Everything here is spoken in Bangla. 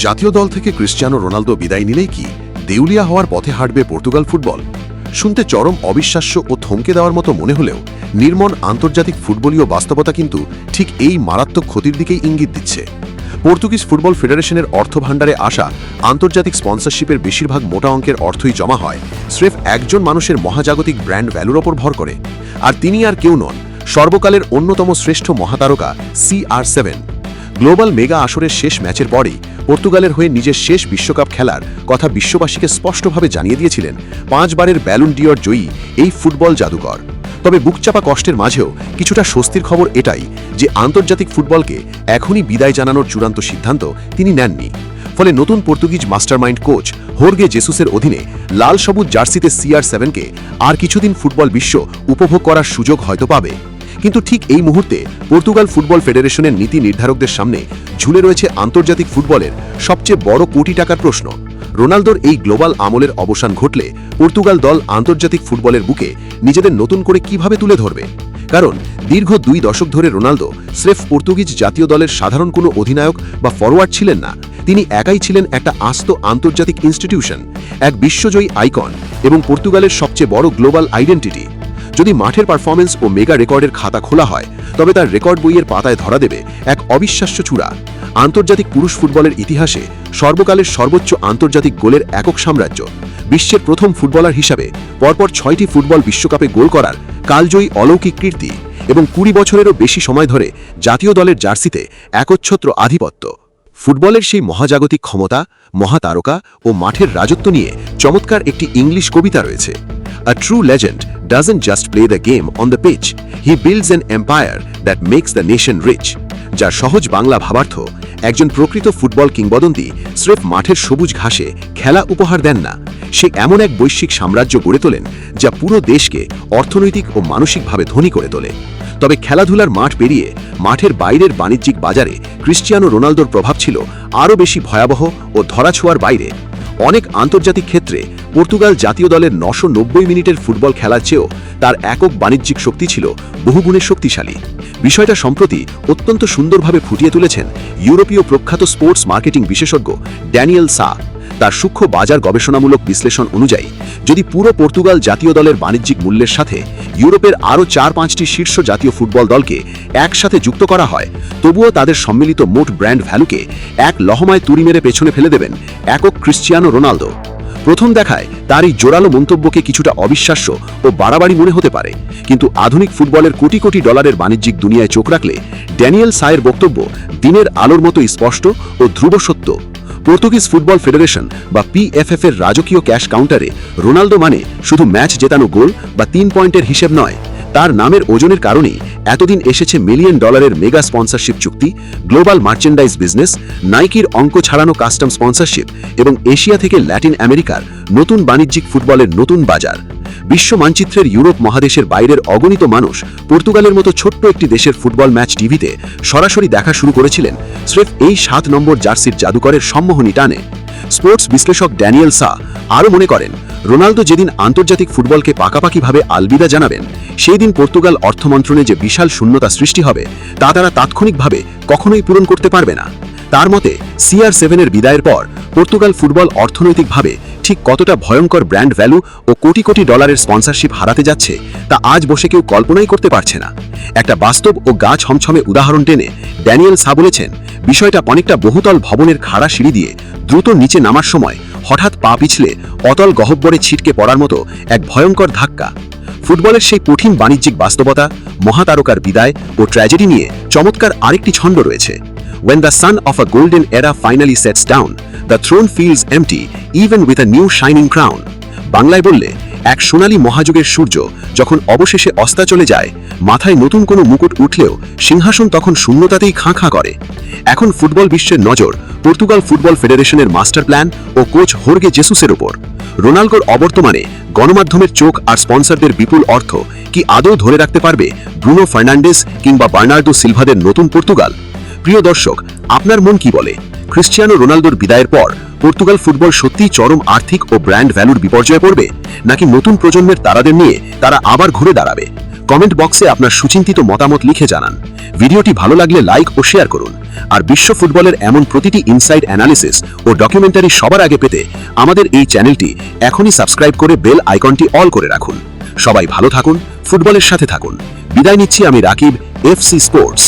জাতীয় দল থেকে ক্রিশ্চিয়ানো রোনালদো বিদায় নিলেই কি দেউলিয়া হওয়ার পথে হাঁটবে পর্তুগাল ফুটবল? শুনতে চরম অবিশ্বাস্য ও থমকে দেওয়ার মতো মনে হলেও নির্মম আন্তর্জাতিক ফুটবলীয় বাস্তবতা কিন্তু ঠিক এই মারাত্মক ক্ষতির দিকেই ইঙ্গিত দিচ্ছে। পর্তুগিজ ফুটবল ফেডারেশনের অর্থভাণ্ডারে আসা আন্তর্জাতিক স্পন্সরশিপের বেশিরভাগ মোটা অঙ্কের অর্থই জমা হয় স্রেফ একজন মানুষের মহাজাগতিক ব্র্যান্ড ভ্যালুর ওপর ভর করে, আর তিনি আর কেউ নন, সর্বকালের অন্যতম শ্রেষ্ঠ মহাতারকা CR7। গ্লোবাল মেগা আসরের শেষ ম্যাচের পরেই পর্তুগালের হয়ে নিজের শেষ বিশ্বকাপ খেলার কথা বিশ্ববাসীকে স্পষ্টভাবে জানিয়ে দিয়েছিলেন 5 বারের ব্যালন ডিওর জয়ী এই ফুটবল জাদুকর। তবে বুকচাপা কষ্টের মাঝেও কিছুটা স্বস্তির খবর এটাই যে আন্তর্জাতিক ফুটবলকে এখনই বিদায় জানানোর চূড়ান্ত সিদ্ধান্ত তিনি নেননি। ফলে নতুন পর্তুগিজ মাস্টারমাইন্ড কোচ হোর্গে জেসুসের অধীনে লাল সবুজ জার্সিতে CR7কে আর কিছুদিন ফুটবল বিশ্ব উপভোগ করার সুযোগ হয়তো পাবে। কিন্তু ঠিক এই মুহূর্তে পর্তুগাল ফুটবল ফেডারেশনের নীতি নির্ধারকদের সামনে ঝুলে রয়েছে আন্তর্জাতিক ফুটবলের সবচেয়ে বড় কোটি টাকার প্রশ্ন। রোনালদোর এই গ্লোবাল আমলের অবসান ঘটলে পর্তুগাল দল আন্তর্জাতিক ফুটবলের বুকে নিজেদের নতুন করে কিভাবে তুলে ধরবে? কারণ দীর্ঘ 2 দশক ধরে রোনালদো স্রেফ পর্তুগিজ জাতীয় দলের সাধারণ কোনো অধিনায়ক বা ফরওয়ার্ড ছিলেন না, তিনি একাই ছিলেন একটা আস্ত আন্তর্জাতিক ইনস্টিটিউশন, এক বিশ্বজয়ী আইকন এবং পর্তুগালের সবচেয়ে বড় গ্লোবাল আইডেন্টিটি। যদি মাঠের পারফরমেন্স ও মেগা রেকর্ডের খাতা খোলা হয়, তবে তার রেকর্ড বইয়ের পাতায় ধরা দেবে এক অবিশ্বাস্য চূড়া। আন্তর্জাতিক পুরুষ ফুটবলের ইতিহাসে সর্বকালের সর্বোচ্চ আন্তর্জাতিক গোলের একক সাম্রাজ্য, বিশ্বের প্রথম ফুটবলার হিসাবে পরপর 6টি ফুটবল বিশ্বকাপে গোল করার কালজয়ী অলৌকিক কীর্তি এবং 20 বছরেরও বেশি সময় ধরে জাতীয় দলের জার্সিতে একচ্ছত্র আধিপত্য। ফুটবলের সেই মহাজাগতিক ক্ষমতা, মহাতারকা ও মাঠের রাজত্ব নিয়ে চমৎকার একটি ইংলিশ কবিতা রয়েছে। A true legend doesn't just play the game on the pitch, he builds an empire that makes the nation rich. যার সহজ বাংলা ভাবার্থ, একজন প্রকৃত ফুটবল কিংবদন্তি স্রেফ মাঠের সবুজ ঘাসে খেলা উপহার দেন না, সে এমন এক বৈশ্বিক সাম্রাজ্য গড়ে তোলেন যা পুরো দেশকে অর্থনৈতিক ও মানসিকভাবে ধনী করে তোলে। তবে খেলাধুলার মাঠ পেরিয়ে মাঠের বাইরের বাণিজ্যিক বাজারে ক্রিশ্চিয়ানো রোনালদোর প্রভাব ছিল আরও বেশি ভয়াবহ ও ধরাছোঁয়ার বাইরে। অনেক আন্তর্জাতিক ক্ষেত্রে পর্তুগাল জাতীয় দলের 990 মিনিটের ফুটবল খেলার চেয়েও তার একক বাণিজ্যিক শক্তি ছিল বহুগুণে শক্তিশালী। বিষয়টা সম্প্রতি অত্যন্ত সুন্দরভাবে ফুটিয়ে তুলেছেন ইউরোপীয় প্রখ্যাত স্পোর্টস মার্কেটিং বিশেষজ্ঞ ড্যানিয়েল সা। তার সূক্ষ্ম বাজার গবেষণামূলক বিশ্লেষণ অনুযায়ী, যদি পুরো পর্তুগাল জাতীয় দলের বাণিজ্যিক মূল্যের সাথে ইউরোপের আরও 4-5টি শীর্ষ জাতীয় ফুটবল দলকে একসাথে যুক্ত করা হয়, তবুও তাদের সম্মিলিত মোট ব্র্যান্ড ভ্যালুকে এক লহমায় তুড়ি মেরে পেছনে ফেলে দেবেন একক ক্রিশ্চিয়ানো রোনালদো। প্রথম দেখায় তার এই জোরালো মন্তব্যকে কিছুটা অবিশ্বাস্য ও বাড়াবাড়ি মনে হতে পারে, কিন্তু আধুনিক ফুটবলের কোটি কোটি ডলারের বাণিজ্যিক দুনিয়ায় চোখ রাখলে ড্যানিয়েল সায়ের বক্তব্য দিনের আলোর মতো স্পষ্ট ও ধ্রুব সত্য। পর্তুগিজ ফুটবল ফেডারেশন বা PFF এর রাজকীয় ক্যাশ কাউন্টারে রোনালদো মানে শুধু ম্যাচ জেতানো গোল বা 3 পয়েন্টের হিসেব নয়, তার নামের ওজনের কারণেই এতদিন এসেছে মিলিয়ন ডলারের মেগা স্পন্সরশিপ চুক্তি, গ্লোবাল মার্চেন্ডাইজ বিজনেস, নাইকির অঙ্ক ছাড়ানো কাস্টম স্পন্সরশিপ এবং এশিয়া থেকে ল্যাটিন আমেরিকার নতুন বাণিজ্যিক ফুটবলের নতুন বাজার। বিশ্ব মানচিত্রের ইউরোপ মহাদেশের বাইরের অগণিত মানুষ পর্তুগালের মতো ছোট্ট একটি দেশের ফুটবল ম্যাচ টিভিতে সরাসরি দেখা শুরু করেছিলেন স্রেফ এই 7 নম্বর জার্সির জাদুকরের সম্মোহনী টানে। স্পোর্টস বিশ্লেষক ড্যানিয়েল সা আরও মনে করেন, রোনালদো যেদিন আন্তর্জাতিক ফুটবলকে পাকাপাকিভাবে আলবিদা জানাবেন, সেই দিন পর্তুগাল অর্থমন্ত্রণে যে বিশাল শূন্যতা সৃষ্টি হবে তা তারা তাৎক্ষণিকভাবে কখনোই পূরণ করতে পারবে না। তার মতে CR7-এর বিদায়ের পর পর্তুগাল ফুটবল অর্থনৈতিকভাবে ঠিক কতটা ভয়ঙ্কর ব্র্যান্ড ভ্যালু ও কোটি কোটি ডলারের স্পন্সরশিপ হারাতে যাচ্ছে তা আজ বসে কেউ কল্পনাই করতে পারছে না। একটা বাস্তব ও গা ছমছমে উদাহরণ টেনে ড্যানিয়েল সা বলেছেন, বিষয়টা অনেকটা বহুতল ভবনের খাড়া সিঁড়ি দিয়ে দ্রুত নিচে নামার সময় হঠাৎ পা পিছলে অতল গহ্বরে ছিটকে পড়ার মতো এক ভয়ঙ্কর ধাক্কা। ফুটবলের সেই কঠিন বাণিজ্যিক বাস্তবতা, মহাতারকার বিদায় ও ট্র্যাজেডি নিয়ে চমৎকার আরেকটি ছন্দ রয়েছে। When the sun of a golden era finally sets down, the throne feels empty even with a new shining crown. বাংলায় বললে, এক সোনালী মহাযুগের সূর্য যখন অবশেষে অস্তা চলে যায়, মাথায় নতুন কোনো মুকুট উঠলেও সিংহাসন তখন শূন্যতাতেই খাঁ খাঁ করে। এখন ফুটবল বিশ্বের নজর পর্তুগাল ফুটবল ফেডারেশনের মাস্টার প্ল্যান ও কোচ হোর্গে জেসুসের ওপর। রোনালদোর অবর্তমানে গণমাধ্যমের চোখ আর স্পন্সরদের বিপুল অর্থ কি আদৌ ধরে রাখতে পারবে ব্রুনো ফার্নান্ডেস কিংবা বার্নার্ডো সিলভাদের নতুন পর্তুগাল? প্রিয় দর্শক, আপনার মন কি বলে? ক্রিশ্চিয়ানো রোনালদোর বিদায়ের পর পর্তুগাল ফুটবল সত্যিই চরম আর্থিক ও ব্র্যান্ড ভ্যালুর বিপর্যয়ে পড়বে, নাকি নতুন প্রজন্মের তারাদের নিয়ে তারা আবার ঘুরে দাঁড়াবে? কমেন্ট বক্সে আপনার সুচিন্তিত মতামত লিখে জানান। ভিডিওটি ভালো লাগলে লাইক ও শেয়ার করুন। আর বিশ্ব ফুটবলের এমন প্রতিটি ইনসাইড অ্যানালিসিস ও ডকুমেন্টারি সবার আগে পেতে আমাদের এই চ্যানেলটি এখনই সাবস্ক্রাইব করে বেল আইকনটি অল করে রাখুন। সবাই ভালো থাকুন, ফুটবলের সাথে থাকুন। বিদায় নিচ্ছি আমি রাকিব, FC স্পোর্টস।